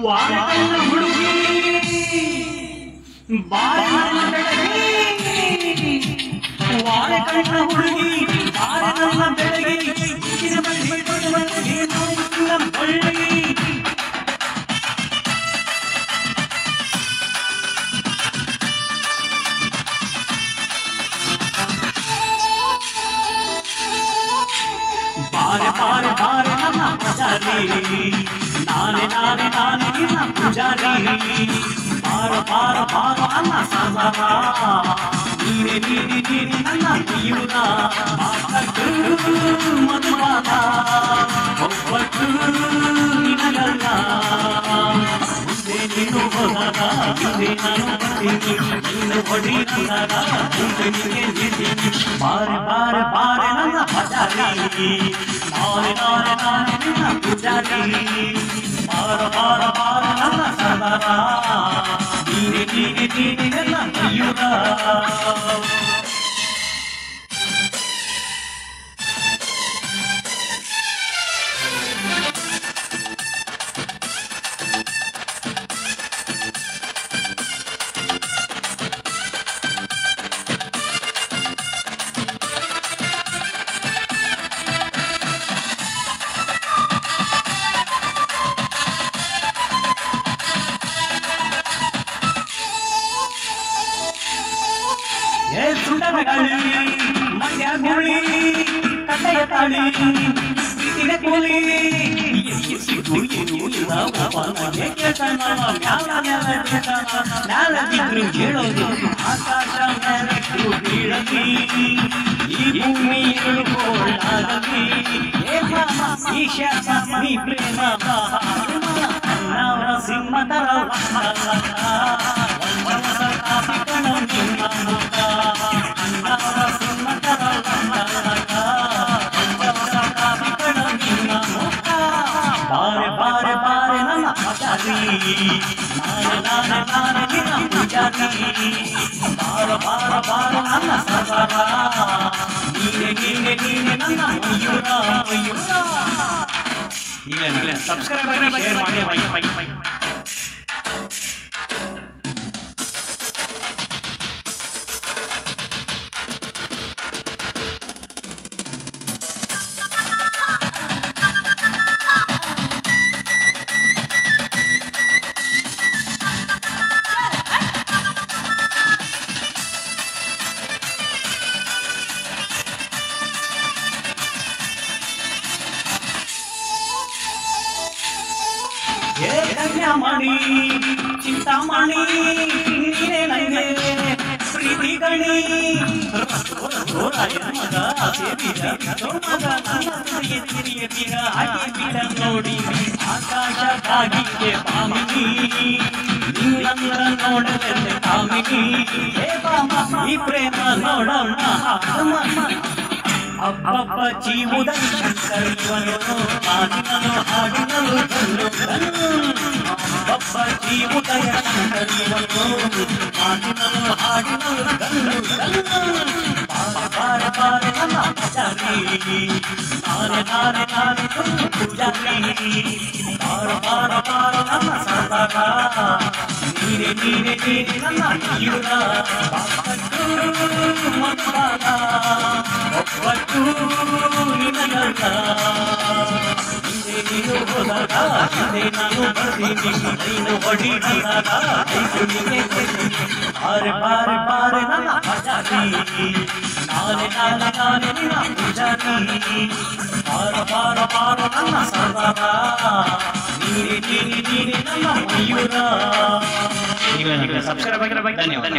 ವಾರಕಣ್ಣ ಹುಡುಗಿ ಬಾರನ ಬೆಳಗಿ ವಾರಕಣ್ಣ ಹುಡುಗಿ ಬಾರನ ಬೆಳಗಿ ಈಗಿನ ಬಳ್ಳಿ ಕೊಡುವಂತೆ ನೋಡುತ್ತಿಲ್ಲ ಬಳ್ಳಿ ಬಾರೆ ಬಾರೆ ಬಾರೆ ನನ್ನ ಪೂಜಾರಿ ನಾನೇ ನಾನೇ ನಾನೇ ನಿನ್ನ ಪೂಜಾರಿ ಬಾರ ಬಾರ ಬಾರ ನನ್ನ ಸಾಗರ ನೀನೆ ನೀನೆ ನೀನೆ ನನ್ನ ಜೀವನ ಮಧುವಾದ ಒಬ್ಬಟ್ಟು ನಿನಗಲ್ಲ ಮುಂದೆ ನೀನು ಹೋದಾಗ ಹಿಂದೆ ನಾನು ಬರ್ತೀನಿ ನೀನು ಹೊಡಿ ಬಂದಾಗ ಮುಂದೆ ನಿನಗೆ ನಿಲ್ತೀನಿ ಬಾರೆ ಬಾರೆ ಬಾರೆ ನನ್ನ ಪೂಜಾರಿ ನಾನೇ ನಾನೇ ನಾನೇ ನಿನ್ನ ಪೂಜಾರಿ ಬಾರ ಬಾರ ಬಾರ ನನ್ನ ಸಾಗರ ನೀನೆ ನೀನೆ ನೀನೆ ನನ್ನ ಜೀವನ ಸುಂದರಗಾಳಿ ಮಂಡ್ಯ ಗೋಳಿ ಕಟ್ಟೆಯ ತಾಳಿ ಪ್ರೀತಿನ ಕೋಲಿ ಮ್ಯಾಲದಿದ್ರು ಹೇಳೋದು ಆಕಾಶ ಮೇಲೂ ಬೀಳಲಿ ಈ ಭೂಮಿ ಇರುಗೋಳಾಗಲಿ ಈಶ ನೀ ಪ್ರೇಮ ನವರ ಸಿಂಹತರ ಬಾರೆ ಬಾರೆ ಬಾರೆ ನನ್ನ ಪೂಜಾರಿ ನಾನೇ ನಾನೇ ನಾನೇ ನಿನ್ನ ಪೂಜಾರಿ ಬಾರ ಬಾರ ಬಾರ ನನ್ನ ಸಾಗರ ನೀನೆ ನೀನೆ ನೀನೆ ನನ್ನ ಮಯೂರ ಮಯೂರ ಈಗ ಸಬ್ಸ್ಕ್ರೈಬ್ ಮಾಡಿ ಶೇರ್ ಮಾಡಿ ಕನ್ಯಾಮಣಿ ಚಿಂತಾಮಣಿ ನೀನೇ ನಂಗೆ ಪ್ರೀತಿ ಗಣಿ ಮಗ ನೋಡಿ ಆಕಾಶ ಕಾಗಿಗೆ ಪಾಮಿನಿ ನೀನಂದ್ರ ನೋಡಲೆಂದೆ ಕಾಮಿನಿ ಈ ಪ್ರೇಮ ನೋಡೋಣ ಅಬ್ಬಬ್ಬ ಜೀವುದ ಶಂಕರಿವನು ಹಾಡಿನನು ಹಾಡಿನಲು ಗಲ್ಲು ಗಲ್ಲು ಅಬ್ಬಬ್ಬ ಜೀವುದಯ ಶಂಕರಿವನು ಹಾಡಿನನು ಹಾಡಿನಲು ಗಲ್ಲು ಗಲ್ಲು ಬಾರೆ ಬಾರೆ ನನ್ನ ಪೂಜಾರಿ ನಾನೇ ನಾನೇ ನಾನೇ ನನ್ನ ಪೂಜಾರಿ ಬಾರ ಬಾರ ಬಾರ ನನ್ನ ಸಾಗರ ನೀನೆ ನೀನೆ ನೀನೆ ನನ್ನ ಜೀವನ ಮಧುವಾದ ಒಬ್ಬಟ್ಟು ನಿನಗಲ್ಲ ಹಿಂದೆ ನೀನು ಹೋದಾಗ ಹಿಂದೆ ನಾನು ಬರ್ತೀನಿ ನೀನು ಹೊಡಿ ಬಂದಾಗ ಬಾರೆ ಬಾರೆ ಬಾರೆ ನನ್ನ ಪೂಜಾರಿ ನಾನೇ ನಾನೇ ನಾನೇ ನಿನ್ನ ಪೂಜಾರಿ ಬಾರ ಬಾರ ಬಾರ ನನ್ನ ಸಾಗರ ನೀನೆ ನೀನೆ ನೀನೆ ನನ್ನ ಮಯೂರ. ಸಬ್ಸ್ಕ್ರೈಬ್ ಆಗಿರಬೇಕು. ಧನ್ಯವಾದ.